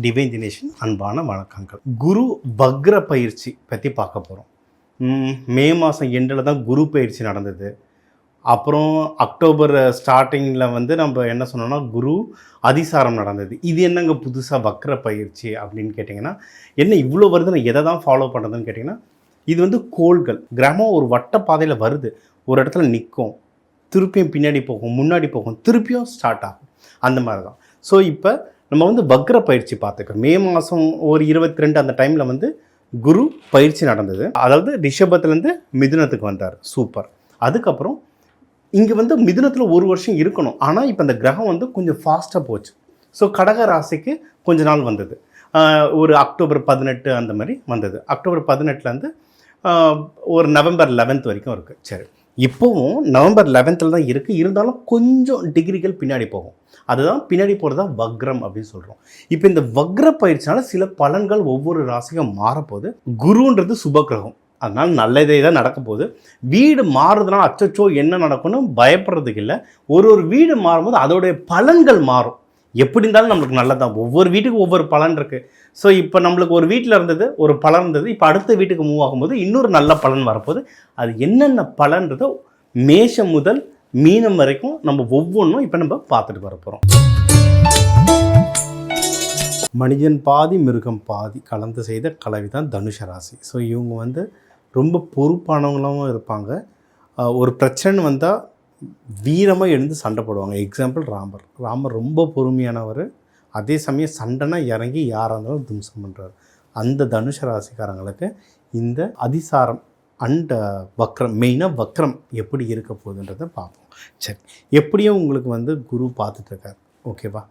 Divine Dineshan அன்பான வணக்கங்கள். குரு வக்ர பயிற்சி பற்றி பார்க்க போகிறோம். மே மாதம் எண்டில் தான் குரு பயிற்சி நடந்தது. அப்புறம் அக்டோபர் ஸ்டார்டிங்கில் வந்து நம்ம என்ன சொன்னோம்னா குரு அதிசாரம் நடந்தது. இது என்னங்க புதுசாக வக்ர பயிற்சி அப்படின்னு கேட்டிங்கன்னா, என்ன இவ்வளோ வருது, நான் எதை தான் ஃபாலோ பண்ணுறதுன்னு கேட்டிங்கன்னா, இது வந்து கோள்கள் கிரகம் ஒரு வட்ட பாதையில் வருது, ஒரு இடத்துல நிற்கும், திருப்பியும் பின்னாடி போகும், முன்னாடி போகும், திருப்பியும் ஸ்டார்ட் ஆகும், அந்த மாதிரி தான். ஸோ இப்போ நம்ம வந்து வக்ர பயிற்சி பார்த்துக்கிறோம். மே மாதம் ஒரு 22 அந்த டைமில் வந்து குரு பயிற்சி நடந்தது. அதாவது ரிஷபத்துலேருந்து மிதுனத்துக்கு வந்தார். சூப்பர். அதுக்கப்புறம் இங்கே வந்து மிதுனத்தில் ஒரு வருஷம் இருக்கணும், ஆனால் இப்போ அந்த கிரகம் வந்து கொஞ்சம் ஃபாஸ்ட்டாக போச்சு. ஸோ கடக ராசிக்கு கொஞ்ச நாள் வந்தது, ஒரு அக்டோபர் 18 அந்த மாதிரி வந்தது. அக்டோபர் 18லேருந்து ஒரு நவம்பர் 11 வரைக்கும் இருக்குது. சரி, இப்போவும் நவம்பர் 11 தான் இருக்குது, இருந்தாலும் கொஞ்சம் டிகிரிகள் பின்னாடி போகும். அதுதான் பின்னாடி போகிறது தான் வக்ரம் அப்படின்னு சொல்கிறோம். இப்போ இந்த வக்ர பயிற்சினால சில பலன்கள் ஒவ்வொரு ராசிக்கும் மாறப்போகுது. குருன்றது சுபகிரகம், அதனால் நல்லதே தான் நடக்க போகுது. வீடு மாறுதுன்னா அச்சச்சோ என்ன நடக்கும்னு பயப்படுறதுக்கு இல்லை. ஒரு வீடு மாறும்போது அதோடைய பலன்கள் மாறும். எப்படி இருந்தாலும் நம்மளுக்கு நல்லதான். ஒவ்வொரு வீட்டுக்கும் ஒவ்வொரு பலன் இருக்குது. ஸோ இப்போ நம்மளுக்கு ஒரு வீட்டில் இருந்தது ஒரு பலன் இருந்தது, இப்போ அடுத்த வீட்டுக்கு மூவ் ஆகும்போது இன்னொரு நல்ல பலன் வரப்போகுது. அது என்னென்ன பலன்றதோ மேஷம் முதல் மீனம் வரைக்கும் நம்ம ஒவ்வொன்றும் இப்போ நம்ம பார்த்துட்டு வர போகிறோம். மனிதன் பாதி மிருகம் பாதி கலந்து செய்த கலவை தான் தனுஷ ராசி. ஸோ இவங்க வந்து ரொம்ப பொறுப்பானவங்களாகவும் இருப்பாங்க. ஒரு பிரச்சனை வந்தால் வீரமாக எழுந்து சண்டை போடுவாங்க. எக்ஸாம்பிள் ராமர் ரொம்ப பொறுமையானவர். அதே சமயம் சண்டைனா இறங்கி யாராக இருந்தாலும் தும்சம் பண்ணுறாரு. அந்த தனுஷ ராசிக்காரங்களுக்கு இந்த அதிசாரம் அண்ட் வக்ரம், மெயினாக வக்ரம் எப்படி இருக்க போகுதுன்றதை பார்ப்போம். சரி, எப்படியும் உங்களுக்கு வந்து குரு பார்த்துட்ருக்கார், ஓகேவா?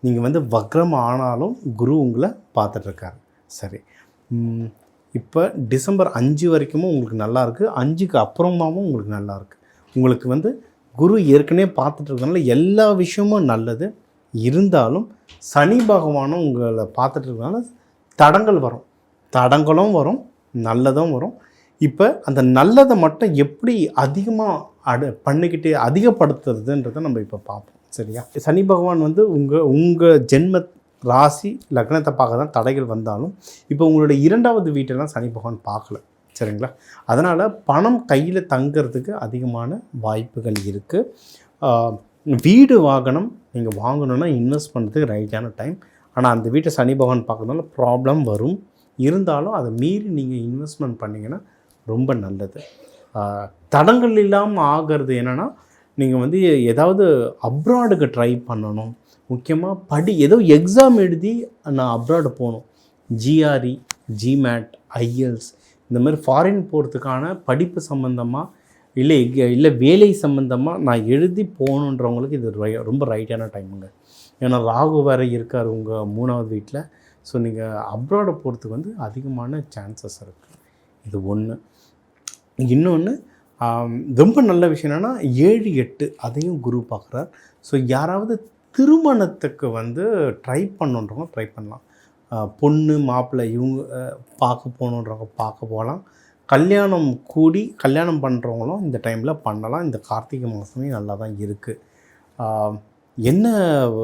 நீங்கள் வந்து வக்ரம் ஆனாலும் குரு உங்களை பார்த்துட்ருக்காரு. சரி, இப்போ டிசம்பர் 5 வரைக்கும் உங்களுக்கு நல்லாயிருக்கு, 5க்கு அப்புறமாவும் உங்களுக்கு நல்லாயிருக்கு. உங்களுக்கு வந்து குரு ஏற்கனவே பார்த்துட்டு இருக்கனால எல்லா விஷயமும் நல்லது. இருந்தாலும் சனி பகவானும் உங்களை பார்த்துட்டு இருக்கனால தடங்களும் வரும், நல்லதும் வரும். இப்போ அந்த நல்லதை மட்டும் எப்படி அதிகமாக பண்ணிக்கிட்டே அதிகப்படுத்துறதுன்றதை நம்ம இப்போ பார்ப்போம். சரியா? சனி பகவான் வந்து உங்கள் ஜென்ம ராசி லக்னத்தை பார்க்க தான் தடைகள் வந்தாலும் இப்போ உங்களுடைய 2வது வீட்டெல்லாம் சனி பகவான் பார்க்கல. சரிங்களா? அதனால் பணம் கையில் தங்கிறதுக்கு அதிகமான வாய்ப்புகள் இருக்குது. வீடு வாகனம் நீங்கள் வாங்கணுன்னா இன்வெஸ்ட் பண்ணுறதுக்கு ரைட்டான டைம். ஆனால் அந்த வீட்டை சனி பகவான் பார்க்கறதுனால ப்ராப்ளம் வரும். இருந்தாலும் அதை மீறி நீங்கள் இன்வெஸ்ட்மெண்ட் பண்ணிங்கன்னா ரொம்ப நல்லது. தடங்கள் இல்லாமல் ஆகிறது என்னென்னா, நீங்கள் வந்து ஏதாவது அப்ராடுக்கு ட்ரை பண்ணணும். முக்கியமாக ஏதோ எக்ஸாம் எழுதி நான் அப்ராடு போகணும், ஜிஆர்இ, ஜிமேட், ஐஎல்ஸ் இந்த மாதிரி ஃபாரின் போகிறதுக்கான படிப்பு சம்மந்தமாக இல்லை வேலை சம்மந்தமாக நான் எழுதி போகணுன்றவங்களுக்கு இது ரொம்ப ரைட்டான டைமுங்க. ஏன்னா ராகு வேறு இருக்கார் உங்கள் 3வது வீட்டில். ஸோ நீங்கள் அப்ராடு போகிறதுக்கு வந்து அதிகமான சான்சஸ் இருக்குது. இது ஒன்று. இன்னொன்று ரொம்ப நல்ல விஷயம் என்னென்னா 7, 8 அதையும் குரு பார்க்குறார். ஸோ யாராவது திருமணத்துக்கு வந்து ட்ரை பண்ணுன்றவங்க ட்ரை பண்ணலாம். பொண்ணு மாப்பிள்ளை இவங்க பார்க்க போகணுன்றவங்க பார்க்க போகலாம். கல்யாணம் பண்ணுறவங்களும் இந்த டைமில் பண்ணலாம். இந்த கார்த்திகை மாதமே நல்லா தான் இருக்குது. என்ன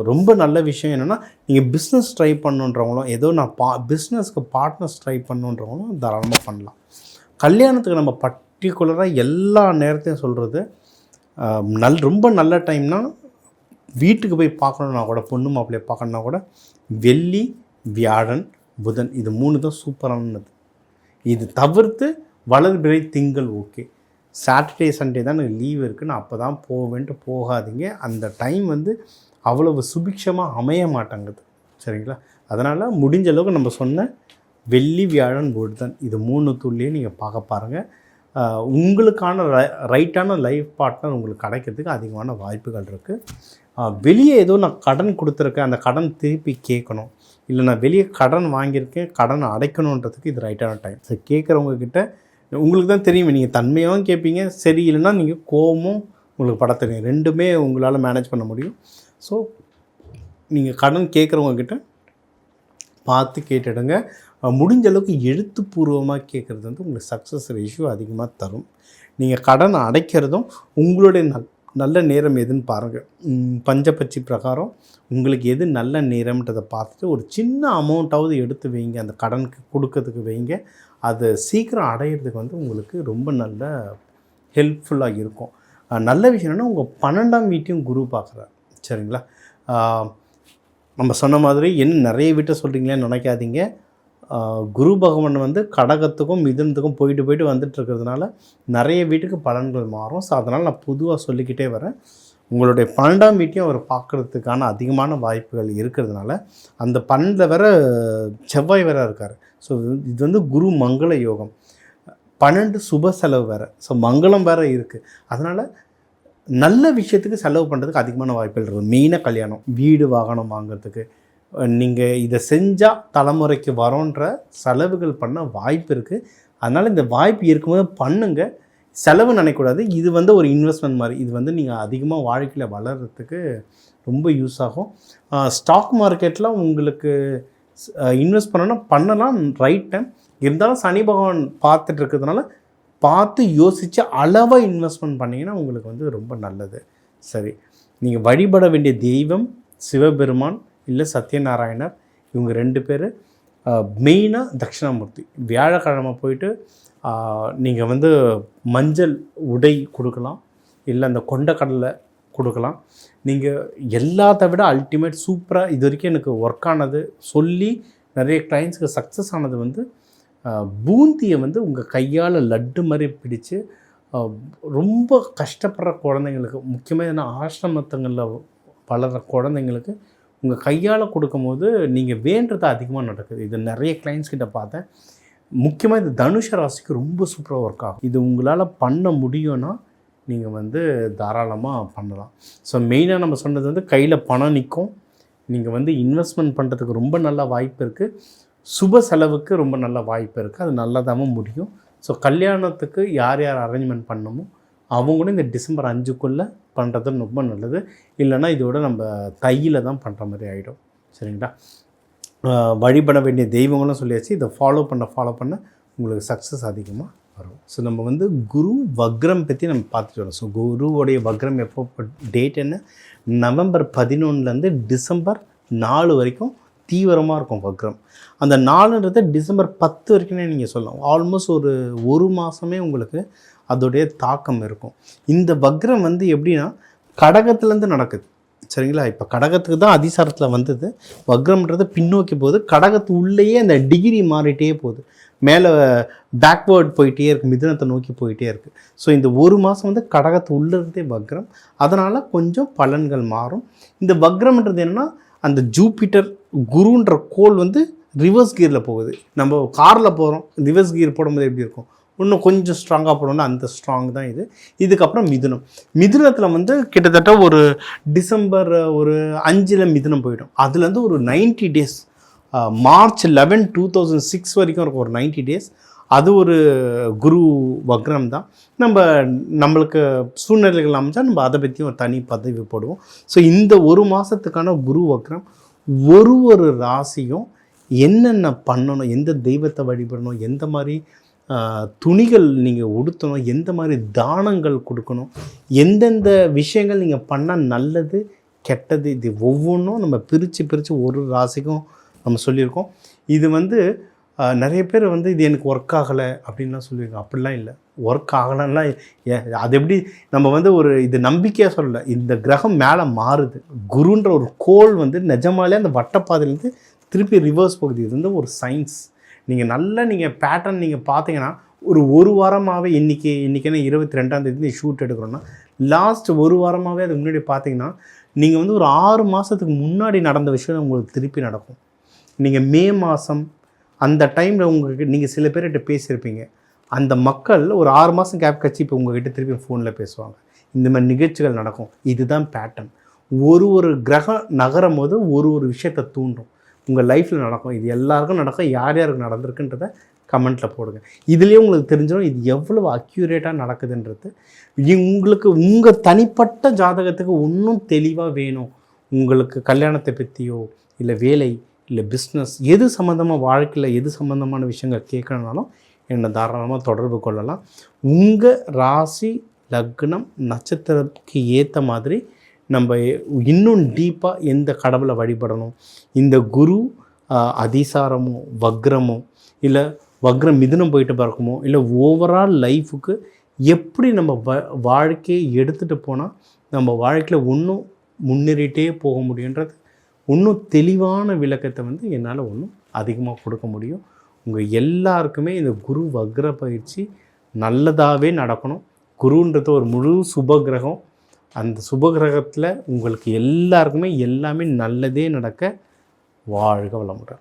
ரொம்ப நல்ல விஷயம் என்னென்னா, நீங்கள் பிஸ்னஸ் ட்ரை பண்ணுன்றவங்களும், ஏதோ நான் பிஸ்னஸ்க்கு பார்ட்னர்ஸ் ட்ரை பண்ணுன்றவங்களும் தாராளமாக பண்ணலாம். கல்யாணத்துக்கு நம்ம பர்டிகுலராக எல்லா நேரத்தையும் சொல்கிறது ரொம்ப நல்ல டைம்னா, வீட்டுக்கு போய் பார்க்கணுன்னா கூட, பொண்ணு மாப்பிள்ளையை பார்க்கணுன்னா கூட வெள்ளி, வியாழன், புதன் இது 3 தான் சூப்பரானது. இது தவிர்த்து வளர்பிறை, திங்கள் ஓகே. சாட்டர்டே சண்டே தான் எனக்கு லீவ் இருக்குது, நான் அப்போ தான் போவேன்ட்டு போகாதீங்க. அந்த டைம் வந்து அவ்வளவு சுபிக்ஷமாக அமைய மாட்டேங்குது. சரிங்களா? அதனால் முடிஞ்ச அளவுக்கு நம்ம சொன்ன வெள்ளி, வியாழன், புதன் இது 3 நீங்கள் பார்க்க பாருங்கள். உங்களுக்கான ரைட்டான லைஃப் பார்ட்னர் உங்களுக்கு கிடைக்கிறதுக்கு அதிகமான வாய்ப்புகள் இருக்குது. வெளியே ஏதோ நான் கடன் கொடுத்துருக்கேன், அந்த கடன் திருப்பி கேட்கணும், இல்லை நான் வெளியே கடன் வாங்கியிருக்கேன், கடனை அடைக்கணுன்றதுக்கு இது ரைட்டான டைம். ஸோ கேட்குறவங்கக்கிட்ட உங்களுக்கு தான் தெரியும், நீங்கள் தன்மையாகவும் கேட்பீங்க, சரி இல்லைன்னா நீங்கள் கோபமும் உங்களுக்கு பட தெரியும், 2மே உங்களால் மேனேஜ் பண்ண முடியும். ஸோ நீங்கள் கடன் கேட்குறவங்கக்கிட்ட பார்த்து கேட்டுடுங்க. முடிஞ்ச அளவுக்கு எழுத்துப்பூர்வமாக கேட்குறது வந்து உங்களுக்கு சக்ஸஸ் ரேஷியோ அதிகமாக தரும். நீங்கள் கடன் அடைக்கிறதும் உங்களுடைய நல்ல நேரம் எதுன்னு பாருங்கள். பஞ்சபட்சி பிரகாரம் உங்களுக்கு எது நல்ல நேரம்ன்றதை பார்த்துட்டு ஒரு சின்ன அமௌண்ட்டாவது எடுத்து வைங்க, அந்த கடனுக்கு கொடுக்கறதுக்கு வைங்க. அது சீக்கிரம் அடையிறதுக்கு வந்து உங்களுக்கு ரொம்ப நல்ல ஹெல்ப்ஃபுல்லாக இருக்கும். நல்ல விஷயம் என்னென்னா உங்கள் 12ஆம் வீட்டையும் குரு பார்க்குறார். சரிங்களா? நம்ம சொன்ன மாதிரி என்ன நிறைய வீட்டை சொல்கிறீங்களேன்னு நினைக்காதீங்க. குரு பகவான் வந்து கடகத்துக்கும் மிதுனத்துக்கும் போயிட்டு வந்துட்டு இருக்கிறதுனால நிறைய வீட்டுக்கு பலன்கள் மாறும். ஸோ அதனால் நான் பொதுவாக சொல்லிக்கிட்டே வரேன். உங்களுடைய 12ஆம் வீட்டையும் அவர் பார்க்குறதுக்கான அதிகமான வாய்ப்புகள் இருக்கிறதுனால அந்த 12 வேற செவ்வாய் வேற இருக்கார். ஸோ இது வந்து குரு மங்கள யோகம், 12 சுப செலவு வேறு, ஸோ மங்களம் வேறு இருக்குது. அதனால் நல்ல விஷயத்துக்கு செலவு பண்ணுறதுக்கு அதிகமான வாய்ப்புகள் இருக்குது. மெயினாக கல்யாணம், வீடு வாகனம் வாங்கிறதுக்கு, நீங்கள் இதை செஞ்சால் தலைமுறைக்கு வரோன்ற செலவுகள் பண்ண வாய்ப்பு இருக்குது. அதனால் இந்த வாய்ப்பு இருக்கும்போது பண்ணுங்கள். செலவு நினைக்கக்கூடாது. இது வந்து ஒரு இன்வெஸ்ட்மெண்ட் மாதிரி. இது வந்து நீங்கள் அதிகமாக வாழ்க்கையில் வளர்கிறதுக்கு ரொம்ப யூஸ் ஆகும். ஸ்டாக் மார்க்கெட்டில் உங்களுக்கு இன்வெஸ்ட் பண்ணலாம், ரைட் டைம். இருந்தாலும் சனி பகவான் பார்த்துட்டு இருக்கிறதுனால பார்த்து யோசித்து அளவாக இன்வெஸ்ட்மெண்ட் பண்ணிங்கன்னா உங்களுக்கு வந்து ரொம்ப நல்லது. சரி, நீங்கள் வழிபட வேண்டிய தெய்வம் சிவபெருமான் இல்லை சத்யநாராயணர். இவங்க 2 பேர். மெயினாக தட்சிணாமூர்த்தி. வியாழக்கிழமை போயிட்டு நீங்கள் வந்து மஞ்சள் உடை கொடுக்கலாம், இல்லை அந்த கொண்டக்கடலை கொடுக்கலாம். நீங்கள் எல்லாத்த விட அல்டிமேட் சூப்பராக இது வரைக்கும் எனக்கு ஒர்க் ஆனது, சொல்லி நிறைய கிளைண்ட்ஸுக்கு சக்ஸஸ் ஆனது வந்து பூந்தியை வந்து உங்கள் கையால் லட்டு மாதிரி பிடிச்சு ரொம்ப கஷ்டப்படுற குழந்தைங்களுக்கு, முக்கியமாக என்ன ஆசிரமத்தங்களில் வளர்கிற குழந்தைங்களுக்கு உங்கள் கையால் கொடுக்கும்போது நீங்கள் வேண்டது அதிகமாக நடக்குது. இது நிறைய கிளைண்ட்ஸ் கிட்ட பார்த்தேன். முக்கியமாக இது தனுஷ ராசிக்கு ரொம்ப சூப்பராக ஒர்க் ஆகும். இது உங்களால் பண்ண முடியும்னா நீங்கள் வந்து தாராளமாக பண்ணலாம். ஸோ மெயினாக நம்ம சொன்னது வந்து கையில் பணம் நிற்கும், நீங்கள் வந்து இன்வெஸ்ட்மெண்ட் பண்ணுறதுக்கு ரொம்ப நல்ல வாய்ப்பு இருக்குது, சுப செலவுக்கு ரொம்ப நல்ல வாய்ப்பு இருக்குது. அது நல்லதாகவும் முடியும். ஸோ கல்யாணத்துக்கு யார் யார் அரேஞ்ச்மெண்ட் பண்ணணுமோ அவங்களும் இந்த டிசம்பர் 5க்குள்ளே பண்ணுறது ரொம்ப நல்லது. இல்லைனா இதோட நம்ம தையில் தான் பண்ணுற மாதிரி ஆகிடும். சரிங்களா? வழிபட வேண்டிய தெய்வங்களும் சொல்லியாச்சு. இதை ஃபாலோ பண்ண உங்களுக்கு சக்ஸஸ் அதிகமாக வரும். ஸோ நம்ம வந்து குரு வக்ரம் பற்றி நம்ம பார்த்துட்டு வரோம். ஸோ குருவோடைய வக்ரம் எப்போ, டேட் என்ன, நவம்பர் 11லேருந்து டிசம்பர் 4 வரைக்கும் தீவிரமாக இருக்கும் வக்ரம். அந்த 4ன்றது டிசம்பர் 10 வரைக்குமே நீங்கள் சொல்லலாம். ஆல்மோஸ்ட் ஒரு மாதமே உங்களுக்கு அதோடைய தாக்கம் இருக்கும். இந்த வக்ரம் வந்து எப்படின்னா கடகத்துலேருந்து நடக்குது. சரிங்களா? இப்போ கடகத்துக்கு தான் அதிசாரத்தில் வந்தது. வக்ரம்ன்றது பின்னோக்கி போகுது. கடகத்து உள்ளேயே அந்த டிகிரி மாறிட்டே போகுது. மேலே பேக்வேர்ட் போயிட்டே இருக்குது, மிதுனத்தை நோக்கி போயிட்டே இருக்குது. ஸோ இந்த ஒரு மாதம் வந்து கடகத்து உள்ளே வக்ரம். அதனால் கொஞ்சம் பலன்கள் மாறும். இந்த வக்ரம்ன்றது என்னென்னா அந்த ஜூபிட்டர் குருன்ற கோள் வந்து ரிவர்ஸ் கியரில் போகுது. நம்ம காரில் போகிறோம், ரிவர்ஸ் கியர் போடும்போது எப்படி இருக்கும், இன்னும் கொஞ்சம் ஸ்ட்ராங்காக போடணும்னா அந்த ஸ்ட்ராங் தான் இது. இதுக்கப்புறம் மிதுனத்தில் வந்து கிட்டத்தட்ட ஒரு டிசம்பர் 5 மிதுனம் போயிடும். அதுலேருந்து ஒரு 90 டேஸ், மார்ச் 11, 2006 வரைக்கும் இருக்கும் ஒரு 90 டேஸ். அது ஒரு குரு வக்ரம் தான். நம்மளுக்கு சூழ்நிலைகள் அமைச்சால் நம்ம அதை பற்றியும் ஒரு தனி பதிவு போடுவோம். ஸோ இந்த ஒரு மாதத்துக்கான குரு வக்ரம் ஒரு ராசியும் என்னென்ன பண்ணணும், எந்த தெய்வத்தை வழிபடணும், எந்த மாதிரி துணிகள் நீங்கள் உடுத்தணும், எந்த மாதிரி தானங்கள் கொடுக்கணும், எந்தெந்த விஷயங்கள் நீங்கள் பண்ணால் நல்லது கெட்டது, இது ஒவ்வொன்றும் நம்ம பிரித்து ஒரு ராசிக்கும் நம்ம சொல்லியிருக்கோம். இது வந்து நிறைய பேர் வந்து இது எனக்கு ஒர்க் ஆகலை அப்படின்லாம் சொல்லியிருக்கோம். அப்படிலாம் இல்லை. ஒர்க் ஆகலைன்னா அது எப்படி நம்ம வந்து இது நம்பிக்கையாக சொல்லலை. இந்த கிரகம் மேலே மாறுது. குருன்ற ஒரு கோள் வந்து நிஜமாலே அந்த வட்டப்பாதையிலேருந்து திருப்பி ரிவர்ஸ் போகுது. இது வந்து ஒரு சயின்ஸ். நீங்கள் பேட்டர்ன் நீங்கள் பார்த்தீங்கன்னா ஒரு வாரமாகவே இன்றைக்கினா 22ஆம் தேதி ஷூட் எடுக்கிறோன்னா லாஸ்ட் ஒரு வாரமாகவே அதுக்கு முன்னாடி பார்த்தீங்கன்னா நீங்கள் வந்து ஒரு 6 மாதத்துக்கு முன்னாடி நடந்த விஷயம் உங்களுக்கு திருப்பி நடக்கும். நீங்கள் மே மாதம் அந்த டைமில் உங்களுக்கு நீங்கள் சில பேர்கிட்ட பேசியிருப்பீங்க. அந்த மக்கள் ஒரு 6 மாதம் கேப் கழிச்சு இப்போ உங்கள்கிட்ட திருப்பி ஃபோனில் பேசுவாங்க. இந்த மாதிரி நிகழ்ச்சிகள் நடக்கும். இதுதான் பேட்டர்ன். ஒரு கிரகம் நகரும் போது ஒரு விஷயத்தை தூண்டும். உங்கள் லைஃப்பில் நடக்கும். இது எல்லாருக்கும் நடக்கும். யார் யாருக்கு நடந்திருக்குன்றதை கமெண்ட்டில் போடுங்க. இதுலேயே உங்களுக்கு தெரிஞ்சிடும் இது எவ்வளவு அக்யூரேட்டாக நடக்குதுன்றது. உங்களுக்கு உங்கள் தனிப்பட்ட ஜாதகத்துக்கு இன்னும் தெளிவாக வேணும், உங்களுக்கு கல்யாணத்தை பற்றியோ இல்லை வேலை இல்லை பிஸ்னஸ் எது சம்மந்தமாக, வாழ்க்கையில் எது சம்மந்தமான விஷயங்கள் கேட்கணுனாலும் என்னை தாராளமாக தொடர்பு கொள்ளலாம். உங்கள் ராசி லக்னம் நட்சத்திரத்துக்கு ஏற்ற மாதிரி நம்ம இன்னும் டீப்பாக எந்த கடவுளை வழிபடணும், இந்த குரு அதிசாரமோ வக்ரமோ இல்லை வக்ரம் மிதுனம் போயிட்டு பார்க்குமோ இல்லை ஓவரால் லைஃபுக்கு எப்படி நம்ம வாழ்க்கையை எடுத்துகிட்டு போனால் நம்ம வாழ்க்கையில் இன்னும் முன்னேறிட்டே போக முடியுன்றது இன்னும் தெளிவான விளக்கத்தை வந்து என்னால் இன்னும் அதிகமாக கொடுக்க முடியும். உங்கள் எல்லாருக்குமே இந்த குரு வக்ர பயிற்சி நல்லதாகவே நடக்கணும். குருன்றது ஒரு முழு சுபகிரகம். அந்த சுபகிரகத்தில் உங்களுக்கு எல்லாருக்குமே எல்லாமே நல்லதே நடக்க வாழ்க வளமுடன்.